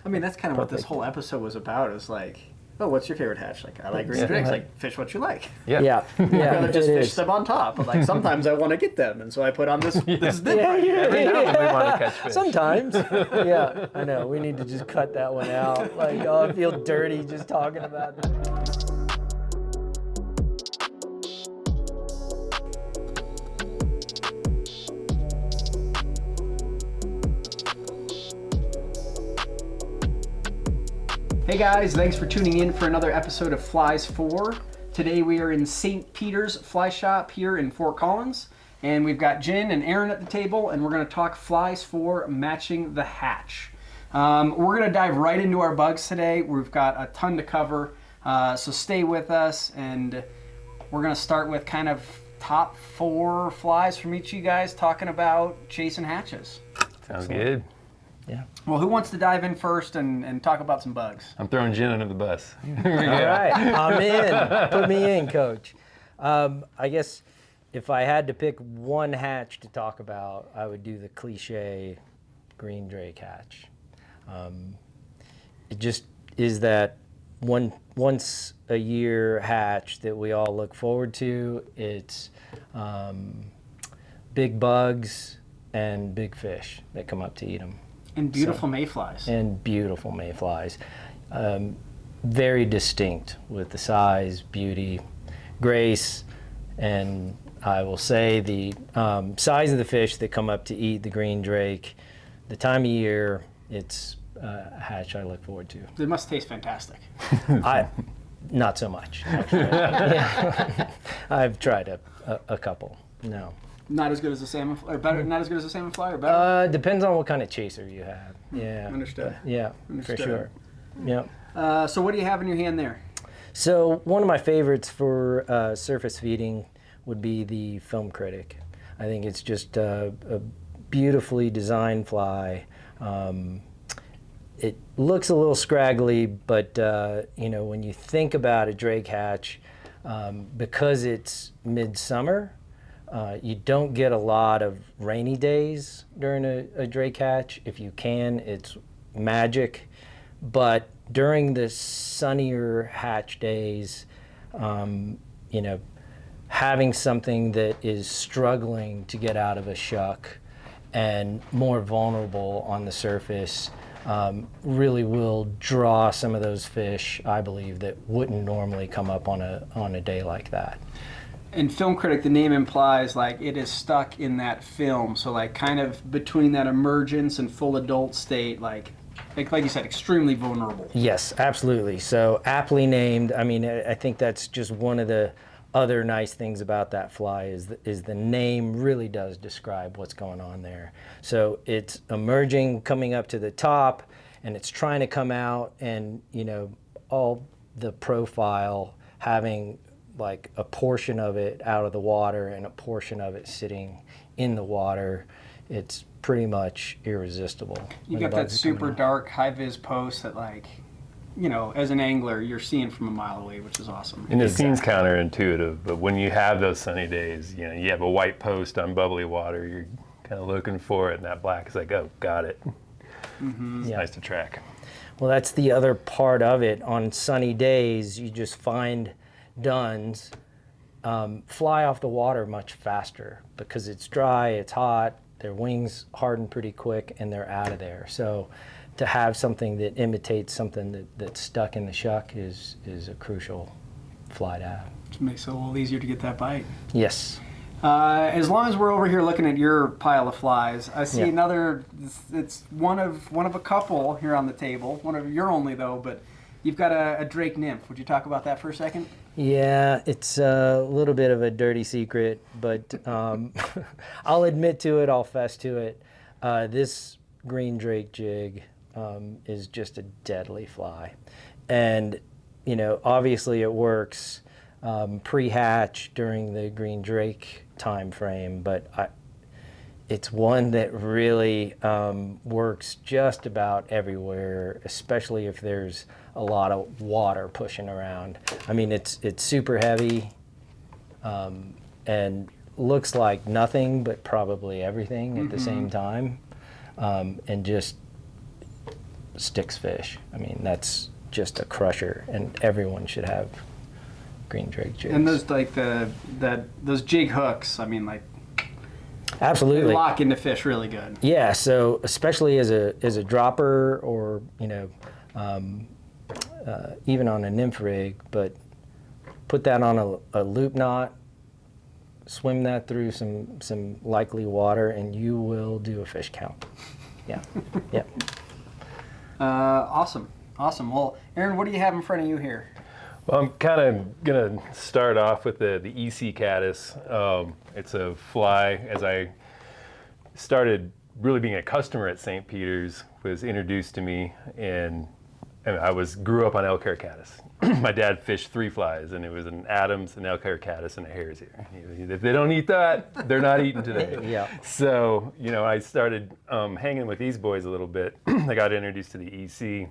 I mean, that's kind of what this whole episode was about. Is like, oh, what's your favorite hatch? Like, I like green drakes. Like, fish what you like. Yeah. I'd rather just fish them on top. But like, sometimes I want to get them, and so I put on this this dip right here. Every now and then we want to catch fish. Sometimes. Yeah, I know. We need to just cut that one out. Like, oh, I feel dirty just talking about it. Hey guys, thanks for tuning in for another episode of Flies 4. Today we are in St. Peter's Fly Shop here in Fort Collins, and we've got Jin and Aaron at the table, and we're going to talk Flies 4 matching the hatch. We're going to dive right into our bugs today. We've got a ton to cover, so stay with us, and we're going to start with kind of top 4 flies from each of you guys talking about chasing hatches. Sounds good. Yeah. Well, who wants to dive in first and talk about some bugs? I'm throwing Jin under the bus. All right, I'm in. Put me in, Coach. I guess if I had to pick one hatch to talk about, I would do the cliche green drake hatch. It just is that once a year hatch that we all look forward to. It's big bugs and big fish that come up to eat them. And beautiful mayflies. And beautiful mayflies. Very distinct with the size, beauty, grace, and I will say the size of the fish that come up to eat the green drake, the time of year, it's a hatch I look forward to. They must taste fantastic. Not so much, actually. Yeah. I've tried a couple. No. Not as good as a salmon, or better. Not as good as a salmon fly, or better. Depends on what kind of chaser you have. Yeah. Understood. Yeah, Understood. for sure. Yeah. So what do you have in your hand there? So one of my favorites for surface feeding would be the film Critic. I think it's just a beautifully designed fly. It looks a little scraggly, but when you think about a drake hatch, because it's midsummer. You don't get a lot of rainy days during a drake hatch. If you can, it's magic. But during the sunnier hatch days, having something that is struggling to get out of a shuck and more vulnerable on the surface really will draw some of those fish, I believe, that wouldn't normally come up on a day like that. And film critic, the name implies like it is stuck in that film, so like kind of between that emergence and full adult state, like you said, extremely vulnerable. Yes, absolutely. So aptly named. I mean, I think that's just one of the other nice things about that fly is the name really does describe what's going on there. So it's emerging, coming up to the top, and it's trying to come out, and all the profile having like a portion of it out of the water and a portion of it sitting in the water. It's pretty much irresistible. You got that super dark high-vis post that as an angler, you're seeing from a mile away, which is awesome. And it seems counterintuitive, but when you have those sunny days, you have a white post on bubbly water, you're kind of looking for it, and that black is like, oh, got it. Mm-hmm. It's nice to track. Well, that's the other part of it. On sunny days, you just find duns fly off the water much faster because it's dry, it's hot, their wings harden pretty quick, and they're out of there. So to have something that imitates something that's stuck in the shuck is a crucial fly to have. Which makes it a little easier to get that bite. Yes. As long as we're over here looking at your pile of flies, I see another. It's one of a couple here on the table. One of your only though, but you've got a Drake Nymph. Would you talk about that for a second? Yeah, it's a little bit of a dirty secret, but I'll admit to it, I'll fess to it. This green drake jig is just a deadly fly. And, obviously it works pre-hatch during the green drake time frame, but it's one that really works just about everywhere, especially if there's a lot of water pushing around. I mean, it's super heavy and looks like nothing, but probably everything at the same time. And just sticks fish. I mean, that's just a crusher, and everyone should have green drake jigs. And those like those jig hooks, I mean, like absolutely they lock into fish really good. Yeah, so especially as a dropper, or even on a nymph rig, but put that on a loop knot, swim that through some likely water, and you will do a fish count. Yeah, yeah. Awesome. Well, Aaron, what do you have in front of you here? Well, I'm kind of going to start off with the EC Catus. It's a fly. As I started really being a customer at St. Peter's, was introduced to me, and I grew up on Elar Catus. My dad fished 3 flies, and it was an Adams, an Elar Catus, and a hare's ear. If they don't eat that, they're not eating today. Yeah. So, I started hanging with these boys a little bit. I got introduced to the EC.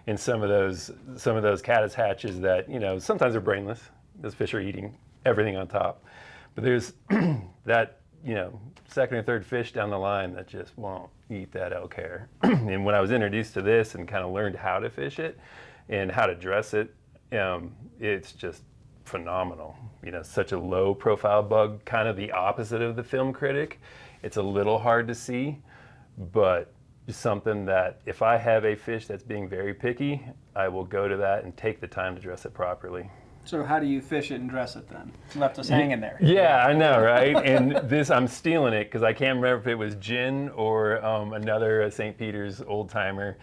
And some of those caddis hatches that, sometimes they're brainless. Those fish are eating everything on top. But there's that, second or third fish down the line that just won't eat that elk hair. And when I was introduced to this and kind of learned how to fish it and how to dress it, it's just phenomenal. Such a low profile bug, kind of the opposite of the film Critic. It's a little hard to see, but something that if I have a fish that's being very picky, I will go to that and take the time to dress it properly. So how do you fish it and dress it then? Left us hanging there. Yeah, I know, right? And this, I'm stealing it because I can't remember if it was Jin or another St. Peter's old timer,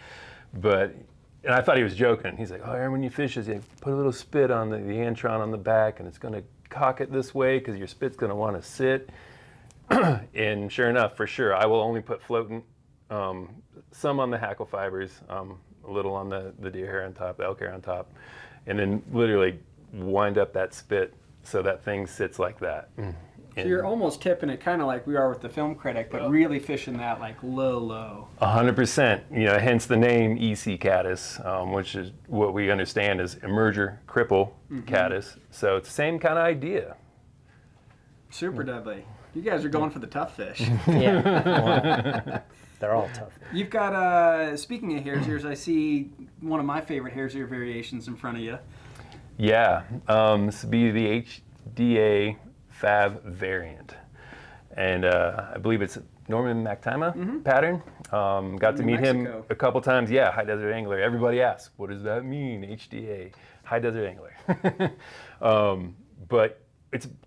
and I thought he was joking. He's like, "Oh, Aaron, when you fish this, you put a little spit on the antron on the back, and it's going to cock it this way because your spit's going to want to sit." And sure enough, for sure, I will only put floating. Some on the hackle fibers, a little on the deer hair on top, the elk hair on top, and then literally wind up that spit so that thing sits like that. So you're almost tipping it kind of like we are with the film Critic, but really fishing that like low. 100%. Hence the name EC Catus, which is what we understand as emerger cripple caddis. So it's the same kind of idea. Super deadly. You guys are going for the tough fish. Yeah. Well, they're all tough. You've got, speaking of hare's ears, I see one of my favorite hare's ear variations in front of you. Yeah, this would be the HDA Fab variant. And I believe it's Norman McTima pattern. Got to meet him a couple times. Yeah, high desert angler. Everybody asks, what does that mean, HDA? High desert angler. But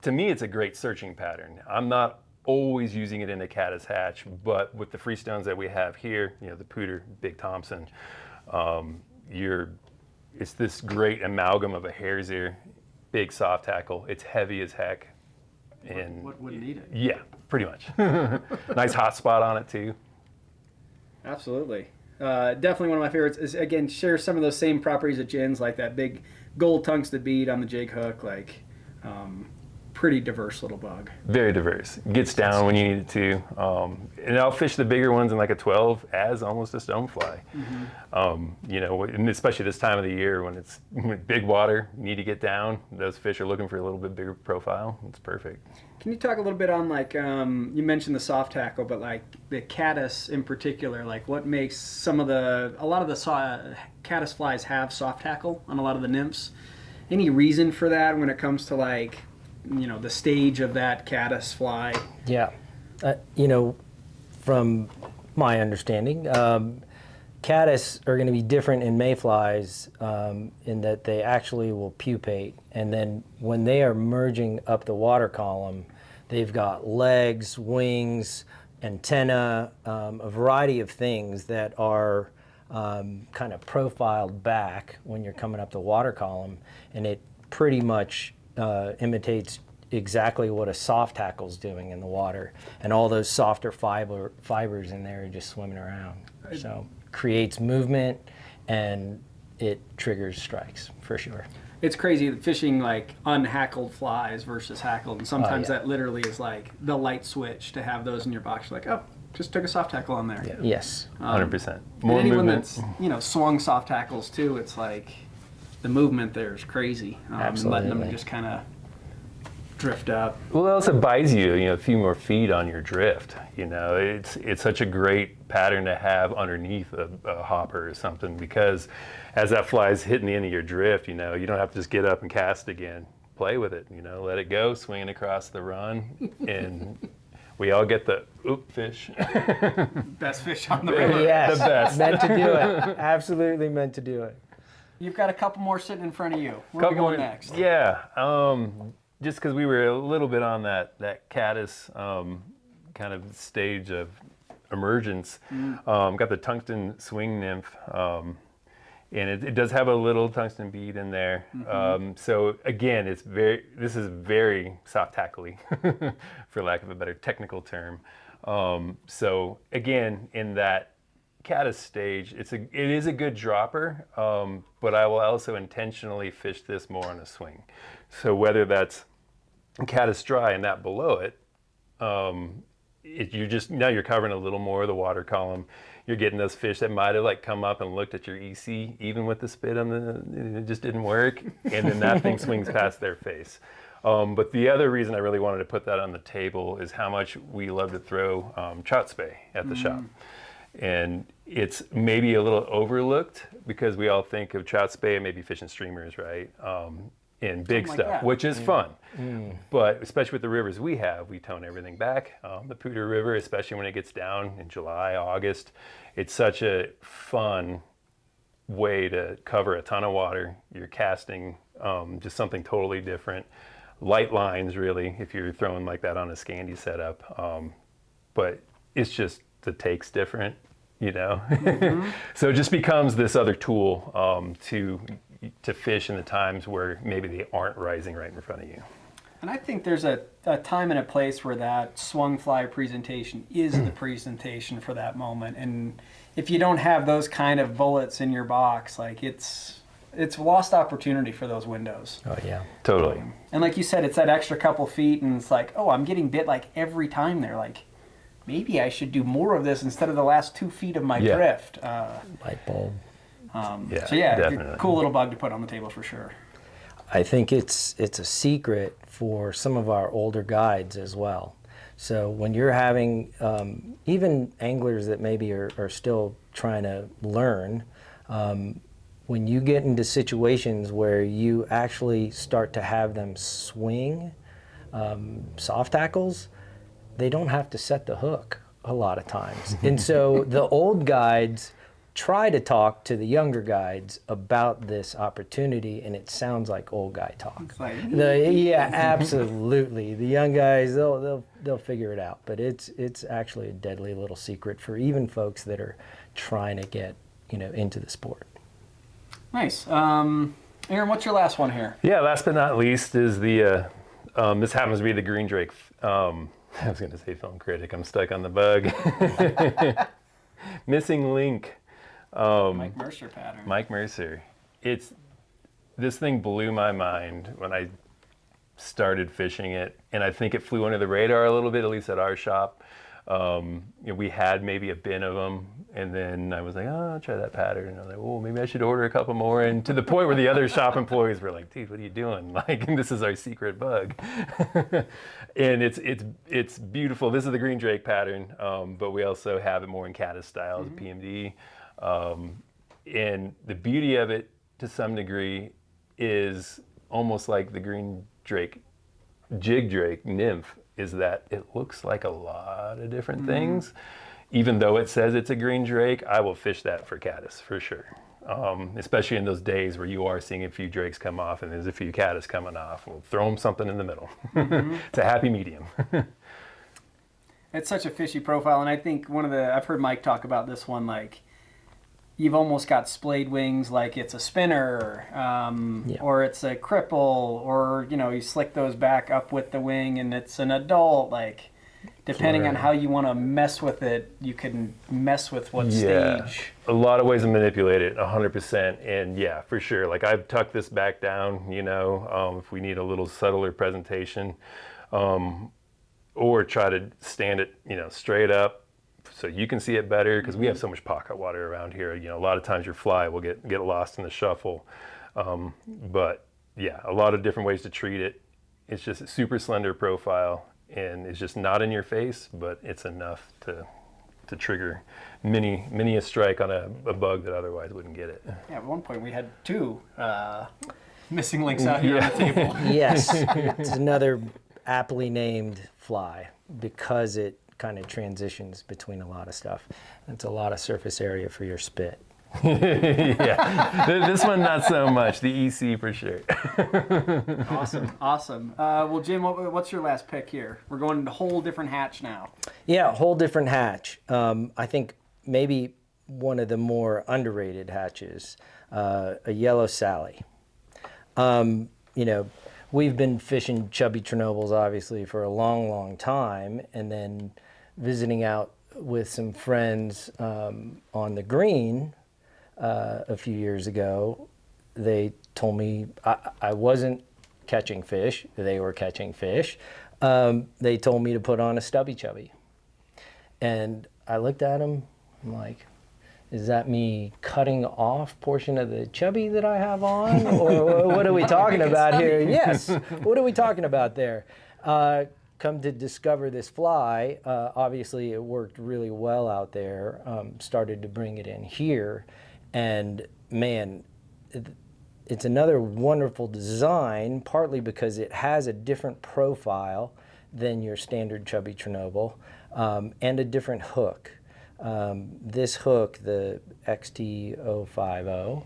to me, it's a great searching pattern. I'm not always using it in a caddis hatch, but with the freestones that we have here, the Pooter, Big Thompson, it's this great amalgam of a hare's ear, big soft tackle. It's heavy as heck. And what wouldn't need it? Yeah, pretty much. Nice hot spot on it too. Absolutely. Definitely one of my favorites is, again, shares some of those same properties of Jin's, like that big gold tungsten bead on the jig hook, pretty diverse little bug. Very diverse. Gets down when you need it to. And I'll fish the bigger ones in like a 12 as almost a stonefly. And especially this time of the year when it's big water, you need to get down. Those fish are looking for a little bit bigger profile. It's perfect. Can you talk a little bit on you mentioned the soft tackle, but like the caddis in particular, like what makes a lot of the caddis flies have soft tackle on a lot of the nymphs? Any reason for that when it comes to the stage of that caddis fly? Yeah. From my understanding, caddis are going to be different in mayflies in that they actually will pupate. And then when they are merging up the water column, they've got legs, wings, antenna, a variety of things that are kind of profiled back when you're coming up the water column. And it pretty much imitates exactly what a soft tackle's doing in the water, and all those softer fibers in there are just swimming around. So creates movement, and it triggers strikes for sure. It's crazy fishing like unhackled flies versus hackled, and sometimes that literally is like the light switch to have those in your box. You're like, oh, just took a soft tackle on there. Yeah. Yes. 100%. More anyone movement. That's swung soft tackles too, it's like the movement there is crazy. Absolutely. Letting them just kind of drift up. Well, it also buys you, a few more feet on your drift. It's such a great pattern to have underneath a hopper or something, because as that fly's hitting the end of your drift, you don't have to just get up and cast again. Play with it, let it go, swinging across the run, and we all get the fish. Best fish on the river. Yes, The best. meant to do it. Absolutely meant to do it. You've got a couple more sitting in front of you. Where are we going next? Yeah, just because we were a little bit on that caddis kind of stage of emergence. Got the tungsten swing nymph, and it does have a little tungsten bead in there. So again, this is very soft tackly, for lack of a better technical term. So again, in that caddis stage, it is a good dropper, but I will also intentionally fish this more on a swing. So whether that's caddis dry and that below it, now you're covering a little more of the water column. You're getting those fish that might have come up and looked at your EC, even with the spit it just didn't work, and then that thing swings past their face. But the other reason I really wanted to put that on the table is how much we love to throw trout spay at the shop. And it's maybe a little overlooked because we all think of trout spay and maybe fishing streamers, right? And big stuff, which is fun. But especially with the rivers we have, we tone everything back. The Poudre River, especially when it gets down in July, August, it's such a fun way to cover a ton of water. You're casting just something totally different. Light lines, really, if you're throwing like that on a Scandi setup. But it's just, the take's different, So it just becomes this other tool to fish in the times where maybe they aren't rising right in front of you. And I think there's a time and a place where that swung fly presentation is the presentation for that moment. And if you don't have those kind of bullets in your box, it's lost opportunity for those windows. Oh yeah, totally. And like you said, it's that extra couple feet, and it's I'm getting bit every time there. Maybe I should do more of this instead of the last 2 feet of my drift. Light bulb. So definitely. Cool little bug to put on the table for sure. I think it's a secret for some of our older guides as well. So when you're having, even anglers that maybe are still trying to learn, when you get into situations where you actually start to have them swing soft tackles, they don't have to set the hook a lot of times. And so the old guides try to talk to the younger guides about this opportunity, and it sounds like old guy talk. Yeah, absolutely. The young guys, they'll figure it out, but it's actually a deadly little secret for even folks that are trying to get into the sport. Nice. Aaron, what's your last one here? Yeah, last but not least is the this happens to be the green drake. I was going to say film critic. I'm stuck on the bug. Missing link. Mike Mercer pattern. Mike Mercer. This thing blew my mind when I started fishing it, and I think it flew under the radar a little bit, at least at our shop. We had maybe a bin of them, and then I was like, I'll try that pattern. And I was like, well, maybe I should order a couple more. And to the point where the other shop employees were like, dude, what are you doing? This is our secret bug. And it's beautiful. This is the green drake pattern, but we also have it more in caddis style as a PMD. And the beauty of it, to some degree, is almost like the green drake, jig drake, nymph, is that it looks like a lot of different things. Even though it says it's a green drake, I will fish that for caddis for sure. Especially in those days where you are seeing a few drakes come off and there's a few caddis coming off. We'll throw them something in the middle. It's a happy medium. It's such a fishy profile, and I think I've heard Mike talk about this one, you've almost got splayed wings like it's a spinner, or it's a cripple, or you slick those back up with the wing and it's an adult. Depending on how you want to mess with it, you can mess with what stage. A lot of ways to manipulate it, 100%. And yeah, for sure. I've tucked this back down, if we need a little subtler presentation, or try to stand it, straight up, so you can see it better, because we have so much pocket water around here. A lot of times your fly will get lost in the shuffle. But yeah, a lot of different ways to treat it. It's just a super slender profile, and it's just not in your face, but it's enough to trigger many a strike on a bug that otherwise wouldn't get it. Yeah, at one point we had two missing links out here on the table. Yes, it's another aptly named fly because it kind of transitions between a lot of stuff. It's a lot of surface area for your spit. Yeah, this one not so much. The EC for sure. Awesome. Well, Jim, what's your last pick here? We're going into a whole different hatch now. Yeah, whole different hatch. I think maybe one of the more underrated hatches, a yellow Sally. You know, we've been fishing chubby Chernobyls obviously for a long time, and then visiting out with some friends on the green a few years ago. They told me I wasn't catching fish, they were catching fish. They told me to put on a stubby chubby. And I looked at them, I'm like, is that me cutting off portion of the chubby that I have on? Or what are we talking about here? Yes, what are we talking about there? Come to discover this fly, obviously it worked really well out there, started to bring it in here, and man, it's another wonderful design, partly because it has a different profile than your standard chubby Chernobyl, and a different hook. This hook, the XT050,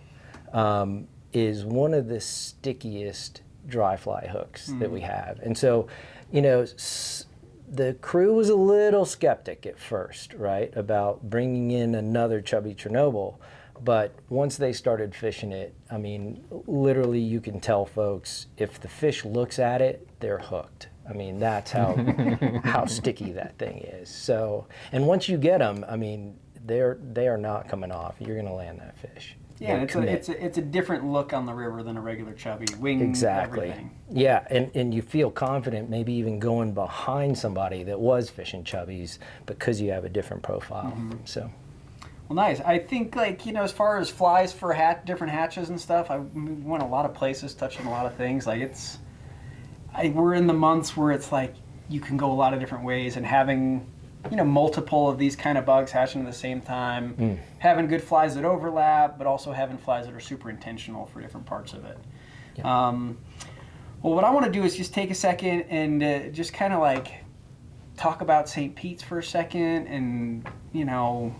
is one of the stickiest dry fly hooks that we have. And so, you know, the crew was a little skeptic at first, right, about bringing in another chubby Chernobyl. But once they started fishing it, I mean, literally you can tell folks, if the fish looks at it, they're hooked. I mean, that's how how sticky that thing is. So, and once you get them, I mean, they are not coming off. You're going to land that fish. Yeah, and it's a different look on the river than a regular chubby. Wing, exactly. Everything. Yeah, and you feel confident maybe even going behind somebody that was fishing chubbies because you have a different profile. So. Well, nice. I think, like, you know, as far as flies for different hatches and stuff, I went a lot of places, touching a lot of things. Like, we're in the months where it's like you can go a lot of different ways, and having, you know, multiple of these kind of bugs hatching at the same time, having good flies that overlap, but also having flies that are super intentional for different parts of it. Yeah. Well, what I want to do is just take a second and just kind of like talk about St. Pete's for a second, and, you know,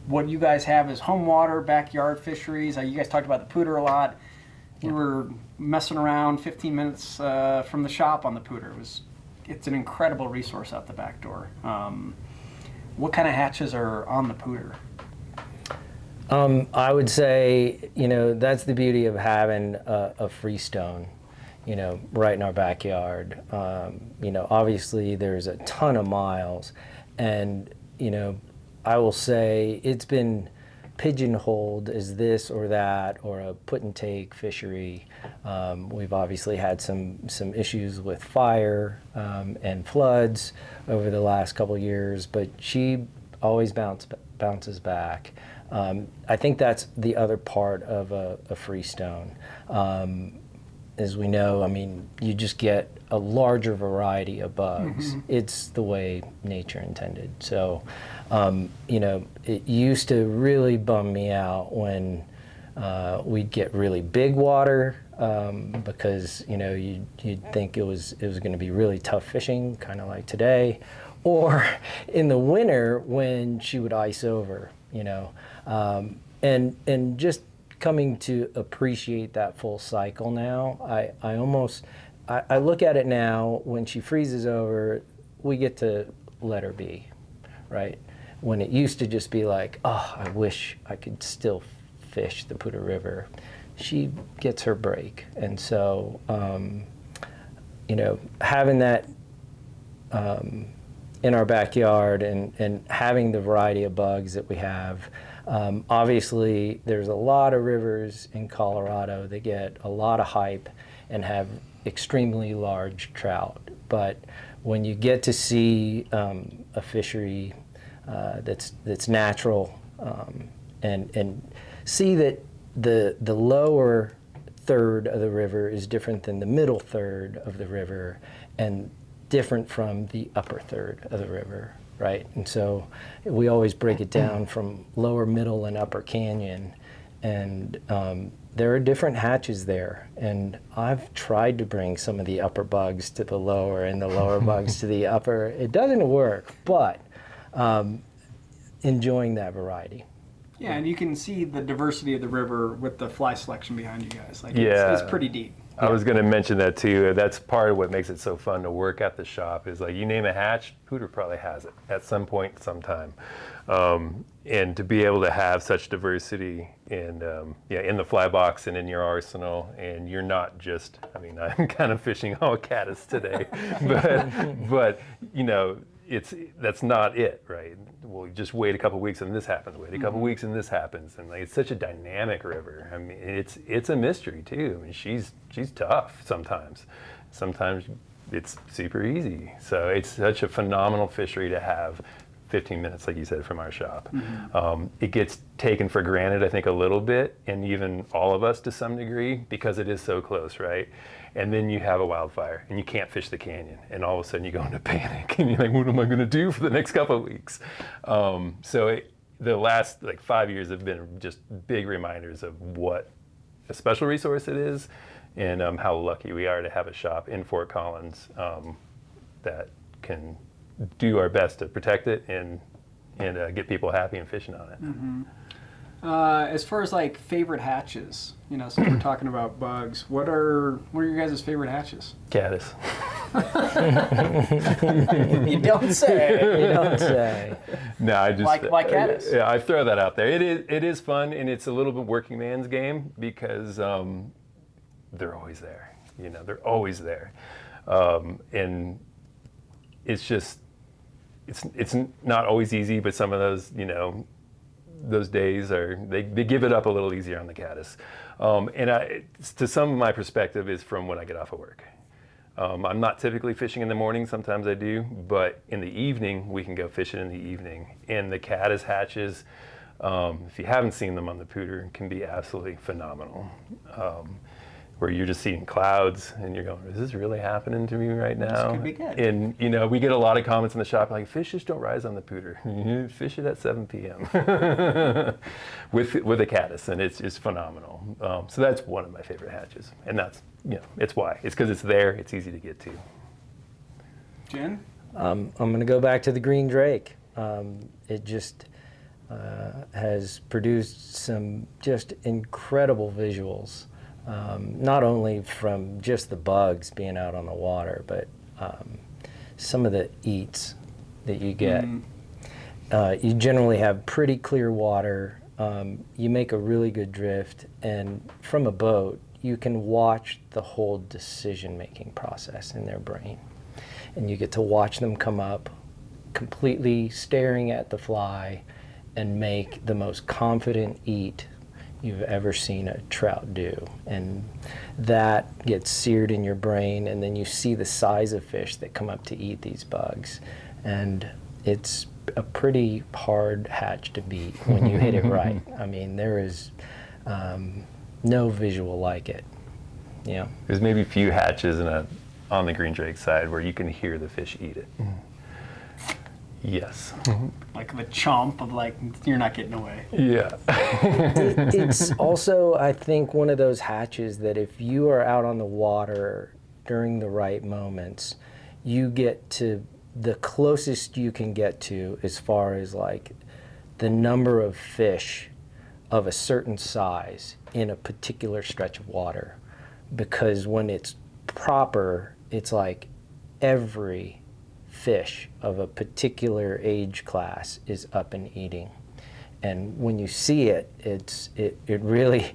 what you guys have as home water, backyard fisheries. You guys talked about the pooter a lot. We were messing around 15 minutes from the shop on the pooter. It's an incredible resource out the back door. What kind of hatches are on the pooter? I would say, you know, that's the beauty of having a freestone, you know, right in our backyard. You know, obviously there's a ton of miles, and, you know, I will say it's been pigeonholed as this or that, or a put and take fishery. We've obviously had some issues with fire and floods over the last couple of years, but she always bounces back. I think that's the other part of a freestone. As we know, I mean, you just get a larger variety of bugs. It's the way nature intended. So, you know, it used to really bum me out when we'd get really big water because, you know, you'd think it was going to be really tough fishing, kind of like today, or in the winter when she would ice over, you know, and just coming to appreciate that full cycle now. I look at it now, when she freezes over, we get to let her be, right? When it used to just be like, oh, I wish I could still fish the Poudre River. She gets her break. And so, you know, having that in our backyard and having the variety of bugs that we have, obviously there's a lot of rivers in Colorado that get a lot of hype and have extremely large trout. But when you get to see a fishery that's natural, and see that the lower third of the river is different than the middle third of the river, and different from the upper third of the river, right? And so we always break it down from lower, middle, and upper canyon, and there are different hatches there, and I've tried to bring some of the upper bugs to the lower and the lower bugs to the upper. It doesn't work, but enjoying that variety. Yeah, and you can see the diversity of the river with the fly selection behind you guys. Like, Yeah. it's pretty deep. I was going to mention that too. That's part of what makes it so fun to work at the shop is like you name a hatch, Pooter probably has it at some point, sometime. And to be able to have such diversity in the fly box and in your arsenal, and you're not just, I mean, I'm kind of fishing all caddis today, but you know, that's not it, right? We'll just wait a couple weeks and this happens. Wait a couple weeks and this happens, and like, it's such a dynamic river. I mean, it's a mystery too. I mean, she's tough sometimes. Sometimes it's super easy. So it's such a phenomenal fishery to have 15 minutes, like you said, from our shop. It gets taken for granted, I think, a little bit, and even all of us to some degree, because it is so close, right? And then you have a wildfire, and you can't fish the canyon, and all of a sudden you go into panic, and you're like, what am I going to do for the next couple of weeks? The last 5 years have been just big reminders of what a special resource it is, and how lucky we are to have a shop in Fort Collins that can do our best to protect it and get people happy and fishing on it. As far as like favorite hatches, you know, since we're talking about bugs, what are your guys' favorite hatches? Caddis. You don't say. You don't say. No, I just like caddis. Yeah, I throw that out there. It is fun, and it's a little bit working man's game because they're always there. You know, they're always there, and it's just it's not always easy. But some of those, you know, those days they give it up a little easier on the caddis. To some of my perspective is from when I get off of work. I'm not typically fishing in the morning. Sometimes I do, but in the evening we can go fishing in the evening. And the caddis hatches, if you haven't seen them on the Pooter, can be absolutely phenomenal. Where you're just seeing clouds and you're going, is this really happening to me right now? This could be good. And you know, we get a lot of comments in the shop like, fish just don't rise on the Pooter. Fish it at 7 p.m. with a caddis, and it's just phenomenal. So that's one of my favorite hatches, and that's, you know, it's why. It's because it's there, it's easy to get to. Jen? I'm going to go back to the green drake. It just has produced some just incredible visuals. Not only from just the bugs being out on the water, but some of the eats that you get. You generally have pretty clear water. You make a really good drift, and from a boat, you can watch the whole decision-making process in their brain. And you get to watch them come up, completely staring at the fly, and make the most confident eat you've ever seen a trout do. And that gets seared in your brain, and then you see the size of fish that come up to eat these bugs. And it's a pretty hard hatch to beat when you hit it right. I mean, there is no visual like it. Yeah. There's maybe a few hatches on the green drake side where you can hear the fish eat it. Yes. Like the chomp of like, you're not getting away. Yeah. It's also, I think, one of those hatches that if you are out on the water during the right moments, you get to the closest you can get to as far as like the number of fish of a certain size in a particular stretch of water. Because when it's proper, it's like every fish of a particular age class is up and eating. And when you see it, it really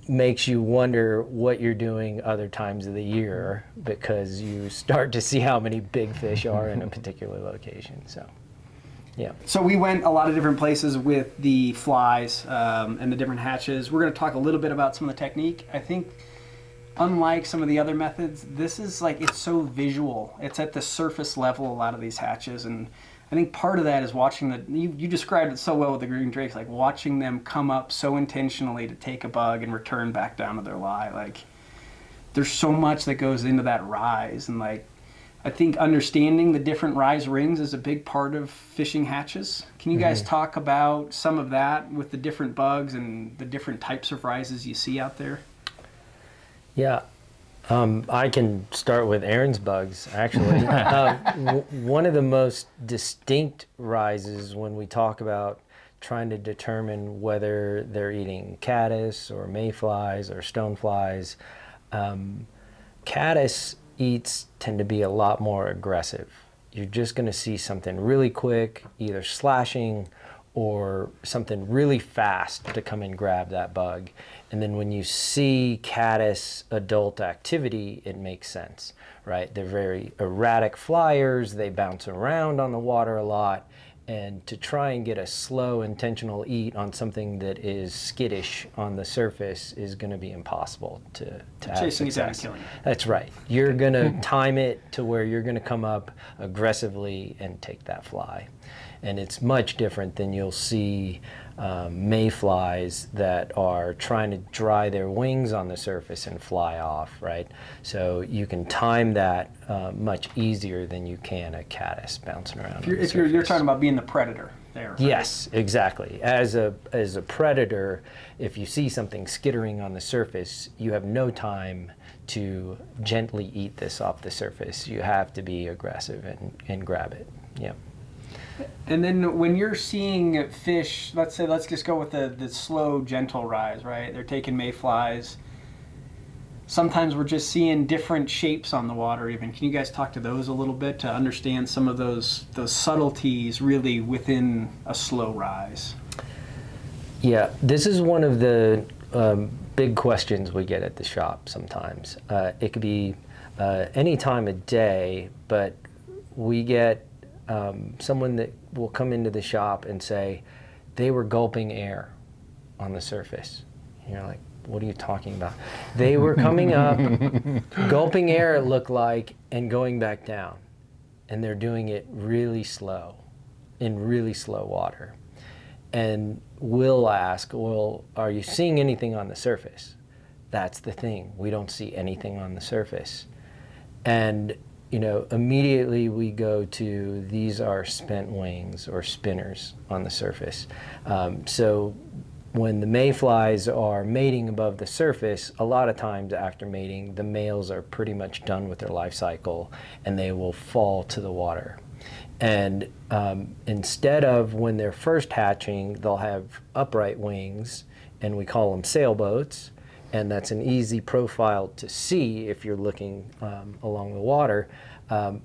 makes you wonder what you're doing other times of the year, because you start to see how many big fish are in a particular location. So, yeah. So we went a lot of different places with the flies and the different hatches. We're going to talk a little bit about some of the technique. I think unlike some of the other methods, this is like, it's so visual. It's at the surface level, a lot of these hatches, and I think part of that is watching you described it so well with the green drakes, like watching them come up so intentionally to take a bug and return back down to their lie. Like, there's so much that goes into that rise, and like, I think understanding the different rise rings is a big part of fishing hatches. Can you guys talk about some of that with the different bugs and the different types of rises you see out there? Yeah. I can start with Aaron's bugs, actually. One of the most distinct rises when we talk about trying to determine whether they're eating caddis or mayflies or stoneflies, caddis eats tend to be a lot more aggressive. You're just going to see something really quick, either slashing or something really fast to come and grab that bug. And then when you see caddis adult activity, it makes sense, right? They're very erratic flyers. They bounce around on the water a lot. And to try and get a slow, intentional eat on something that is skittish on the surface is going to be impossible to have Chasing it down and success. killing it. That's right. You're going to time it to where you're going to come up aggressively and take that fly. And it's much different than you'll see mayflies that are trying to dry their wings on the surface and fly off, right? So you can time that much easier than you can a caddis bouncing around. If you're talking about being the predator there. Right? Yes, exactly. As a predator, if you see something skittering on the surface, you have no time to gently eat this off the surface. You have to be aggressive and grab it. Yeah. And then when you're seeing fish, let's just go with the slow, gentle rise, right? They're taking mayflies. Sometimes we're just seeing different shapes on the water even. Can you guys talk to those a little bit to understand some of those subtleties really within a slow rise? Yeah, this is one of the big questions we get at the shop sometimes. It could be any time of day, but we get someone that will come into the shop and say they were gulping air on the surface. And you're like, what are you talking about? They were coming up, gulping air it looked like, and going back down. And they're doing it really slow, in really slow water. And we'll ask, well, are you seeing anything on the surface? That's the thing. We don't see anything on the surface. And immediately we go to, these are spent wings or spinners on the surface. So when the mayflies are mating above the surface, a lot of times after mating, the males are pretty much done with their life cycle and they will fall to the water. And instead of when they're first hatching, they'll have upright wings, and we call them sailboats. And that's an easy profile to see if you're looking along the water.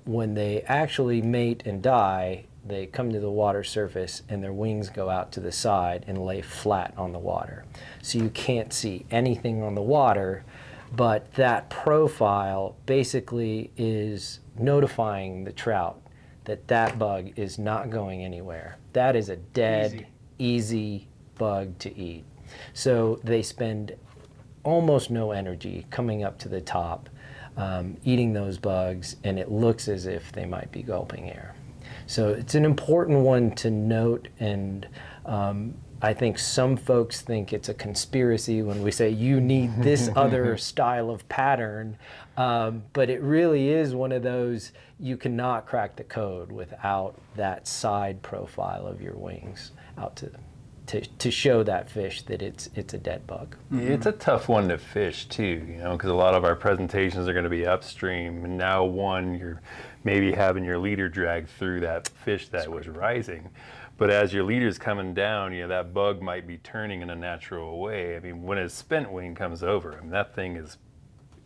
When they actually mate and die, they come to the water surface and their wings go out to the side and lay flat on the water. So you can't see anything on the water, but that profile basically is notifying the trout that that bug is not going anywhere. That is a dead, easy bug to eat. So they spend almost no energy coming up to the top, eating those bugs, and it looks as if they might be gulping air. So it's an important one to note, and I think some folks think it's a conspiracy when we say you need this other style of pattern, but it really is one of those, you cannot crack the code without that side profile of your wings out to show that fish that it's a dead bug. It's a tough one to fish too, because a lot of our presentations are going to be upstream, and now you're maybe having your leader drag through that fish that was rising. But as your leader's coming down, that bug might be turning in a natural way. I mean, when a spent wing comes over, that thing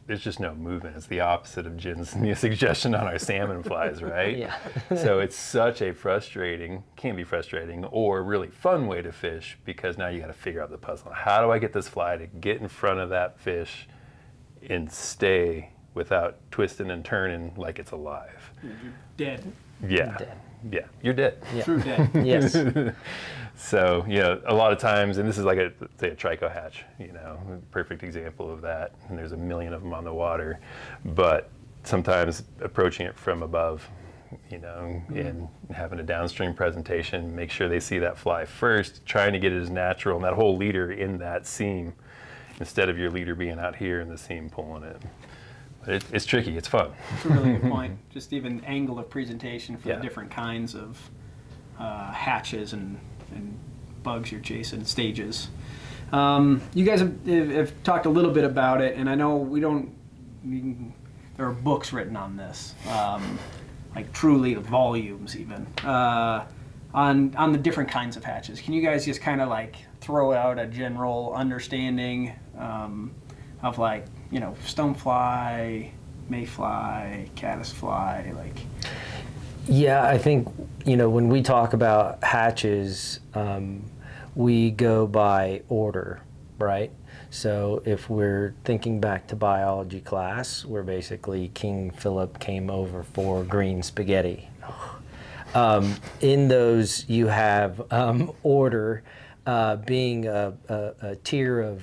there's just no movement. It's the opposite of Jin's suggestion on our salmon flies, right? Yeah. So it's such a can be frustrating, or really fun way to fish, because now you got to figure out the puzzle. How do I get this fly to get in front of that fish and stay without twisting and turning like it's alive? You're dead. Yeah. Dead. Yeah, you're dead. Yeah. True dead. Yes. So, a lot of times, and this is like a trico hatch, perfect example of that, and there's a million of them on the water, but sometimes approaching it from above and having a downstream presentation, make sure they see that fly first, trying to get it as natural, and that whole leader in that seam, instead of your leader being out here in the seam pulling it. But it's tricky, it's fun. That's a really good point. Just even angle of presentation for Yeah. the different kinds of hatches and bugs you're chasing, stages. You guys have talked a little bit about it, and I know there are books written on this, like truly volumes even, on the different kinds of hatches. Can you guys just kind of like throw out a general understanding of like, stonefly, mayfly, caddisfly, like? Yeah, I think, when we talk about hatches, we go by order, right? So if we're thinking back to biology class, where basically King Philip came over for green spaghetti. In those, you have order being a tier of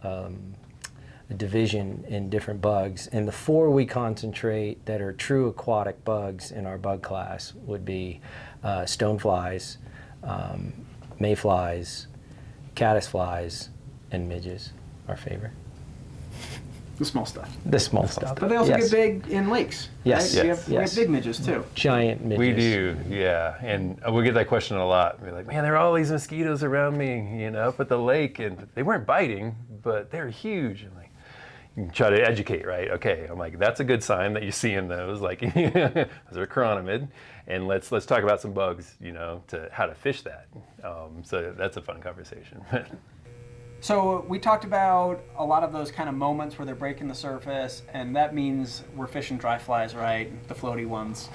a division in different bugs. And the 4 we concentrate that are true aquatic bugs in our bug class would be stoneflies, mayflies, caddisflies, and midges, our favorite. The small stuff. The small stuff. But they also Yes. get big in lakes. Yes. Right? Yes. We have big midges too. Giant midges. We do, yeah. And we get that question a lot. We're like, man, there are all these mosquitoes around me, up at the lake, and they weren't biting, but they're huge. I'm like, you try to educate, right? Okay, I'm like, that's a good sign that you're seeing those. Like, those are chironomid, and let's talk about some bugs, to how to fish that. So that's a fun conversation. So we talked about a lot of those kind of moments where they're breaking the surface, and that means we're fishing dry flies, right? The floaty ones.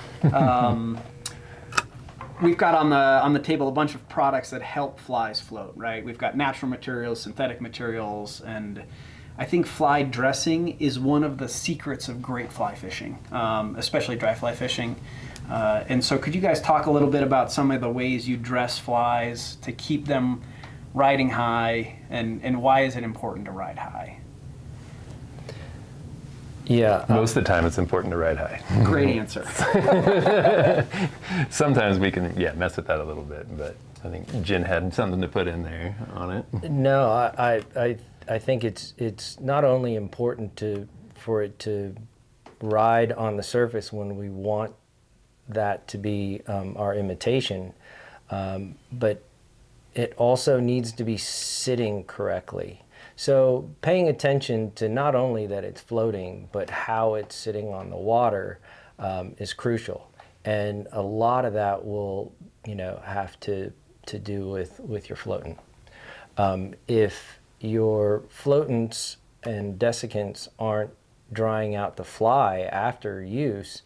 We've got on the table a bunch of products that help flies float, right? We've got natural materials, synthetic materials, and I think fly dressing is one of the secrets of great fly fishing, especially dry fly fishing. And so could you guys talk a little bit about some of the ways you dress flies to keep them riding high, and why is it important to ride high? Yeah. Most of the time it's important to ride high. Great answer. Sometimes we can, mess with that a little bit, but I think Jin had something to put in there on it. No, I think it's not only important for it to ride on the surface when we want that to be our imitation, but it also needs to be sitting correctly. So paying attention to not only that it's floating, but how it's sitting on the water is crucial. And a lot of that will, have to do with your floatant. If your floatants and desiccants aren't drying out the fly after use,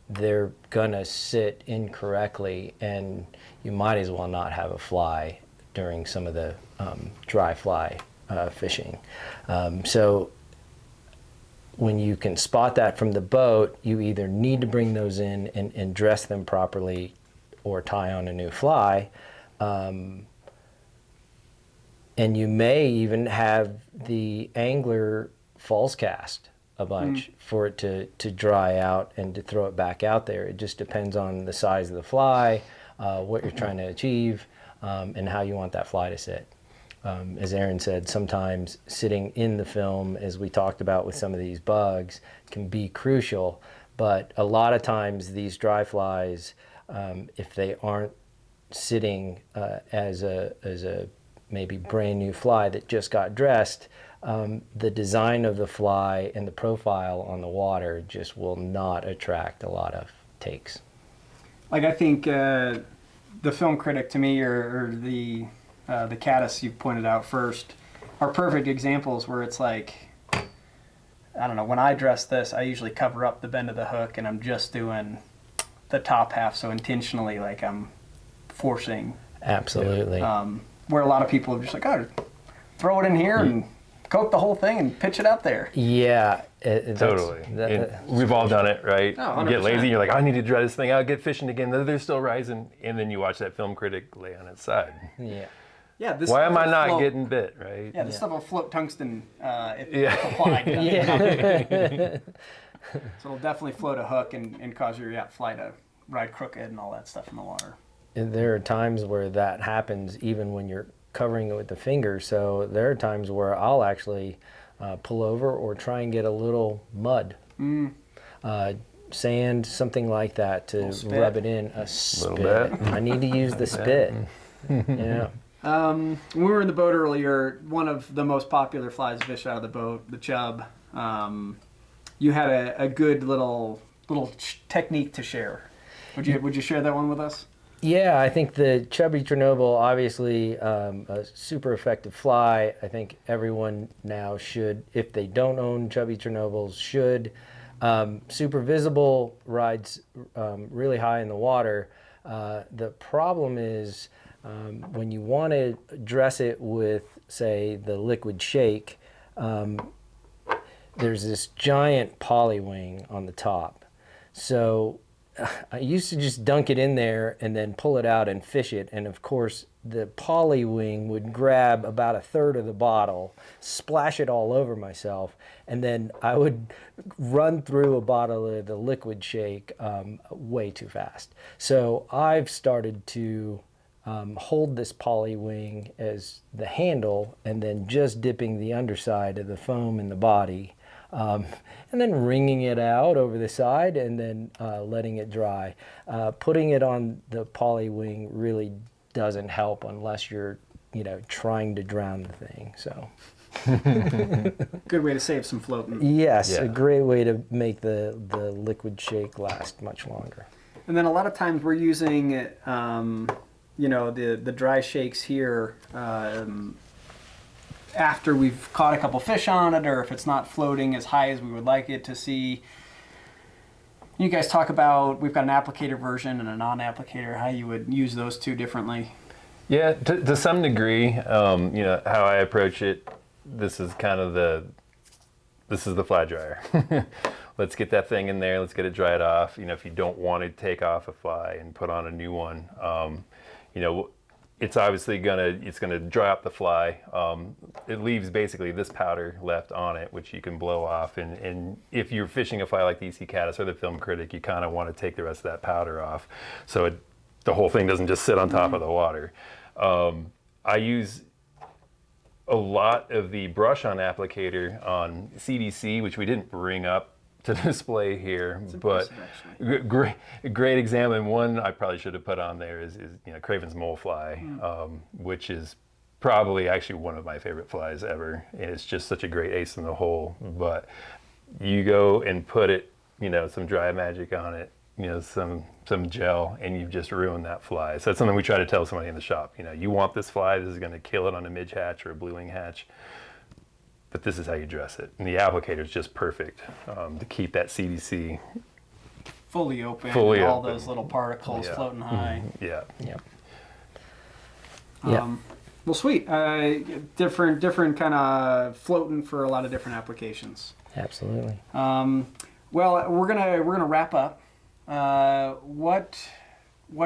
they're gonna sit incorrectly, and you might as well not have a fly during some of the dry fly fishing. So when you can spot that from the boat, you either need to bring those in and dress them properly or tie on a new fly. And you may even have the angler false cast a bunch for it to dry out and to throw it back out there. It just depends on the size of the fly, what you're trying to achieve, and how you want that fly to sit. As Aaron said, sometimes sitting in the film, as we talked about with some of these bugs, can be crucial, but a lot of times these dry flies, if they aren't sitting as a maybe brand new fly that just got dressed, the design of the fly and the profile on the water just will not attract a lot of takes. Like, I think the film Critic, to me, or the Catus you pointed out first, are perfect examples where it's like, I don't know, when I dress this, I usually cover up the bend of the hook and I'm just doing the top half, so intentionally, like, I'm forcing. Absolutely. Where a lot of people are just like, oh, throw it in here and coat the whole thing and pitch it out there. Yeah. Totally. We've all done it, right? Oh, You get lazy, you're like, I need to dry this thing out, get fishing again, they're still rising, and then you watch that film Critic lay on its side. Yeah. Yeah, this Why stuff am I will not float. getting bit, right? Yeah, this stuff will float tungsten if Yeah. applied. Yeah. So it'll definitely float a hook and cause your fly to ride crooked and all that stuff in the water. And there are times where that happens even when you're covering it with the finger. So there are times where I'll actually pull over or try and get a little mud, sand, something like that to rub it in. A spit. bit. I need to use the spit. Yeah. When we were in the boat earlier, one of the most popular flies to fish out of the boat, the chub, you had a good little technique to share. Would you share that one with us? Yeah, I think the chubby Chernobyl, obviously a super effective fly. I think everyone now should, if they don't own chubby Chernobyls, should. Super visible, rides really high in the water. The problem is when you want to dress it with, say, the liquid shake, there's this giant poly wing on the top. So I used to just dunk it in there and then pull it out and fish it. And of course, the poly wing would grab about a third of the bottle, splash it all over myself, and then I would run through a bottle of the liquid shake way too fast. So I've started to hold this poly wing as the handle and then just dipping the underside of the foam in the body. And then wringing it out over the side and then letting it dry. Putting it on the poly wing really doesn't help unless you're, trying to drown the thing. So, Good way to save some floating. yes, Yeah. a great way to make the liquid shake last much longer. And then a lot of times we're using, the dry shakes here after we've caught a couple fish on it, or if it's not floating as high as we would like it to see. You guys talk about, we've got an applicator version and a non-applicator, how you would use those two differently. Yeah, to some degree, how I approach it, this is the fly dryer. Let's get that thing in there, let's get it dried off. If you don't want to take off a fly and put on a new one, it's obviously gonna dry up the fly. It leaves basically this powder left on it, which you can blow off. And if you're fishing a fly like the Elar Catus or the film Critic, you kind of want to take the rest of that powder off, so the whole thing doesn't just sit on top of the water. I use a lot of the brush-on applicator on CDC, which we didn't bring up to display here, but great example. And one I probably should have put on there is Craven's mole fly, which is probably actually one of my favorite flies ever, and it's just such a great ace in the hole. But you go and put it, some dry magic on it, some gel, and you've just ruined that fly. So that's something we try to tell somebody in the shop. You want this fly, this is going to kill it on a midge hatch or a blue wing hatch, but this is how you dress it. And the applicator is just perfect to keep that CDC Fully open, Fully all open. those little particles Yeah. floating high. Yeah. Yep. Well, sweet. Different kind of floating for a lot of different applications. Absolutely. Well, we're gonna wrap up. What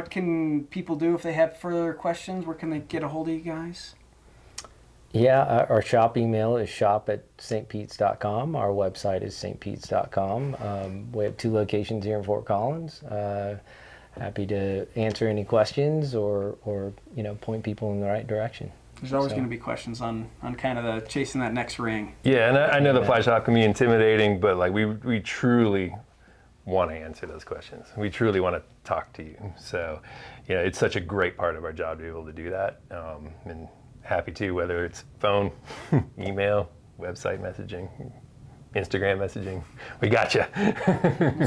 can people do if they have further questions? Where can they get a hold of you guys? Yeah, our shop email is shop@stpetes.com. Our website is stpetes.com. We have 2 locations here in Fort Collins. Happy to answer any questions or point people in the right direction. There's always going to be questions on kind of the chasing that next ring. Yeah, and I know the fly shop can be intimidating, but we truly want to answer those questions. We truly want to talk to you. So, it's such a great part of our job to be able to do that. And happy to, whether it's phone, email, website messaging, Instagram messaging. We got you.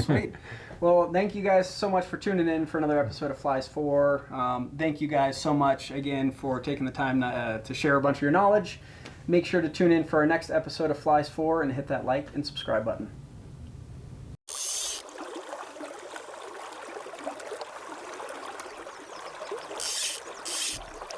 Sweet. Well, thank you guys so much for tuning in for another episode of Flies 4. Thank you guys so much again for taking the time to share a bunch of your knowledge. Make sure to tune in for our next episode of Flies 4 and hit that like and subscribe button.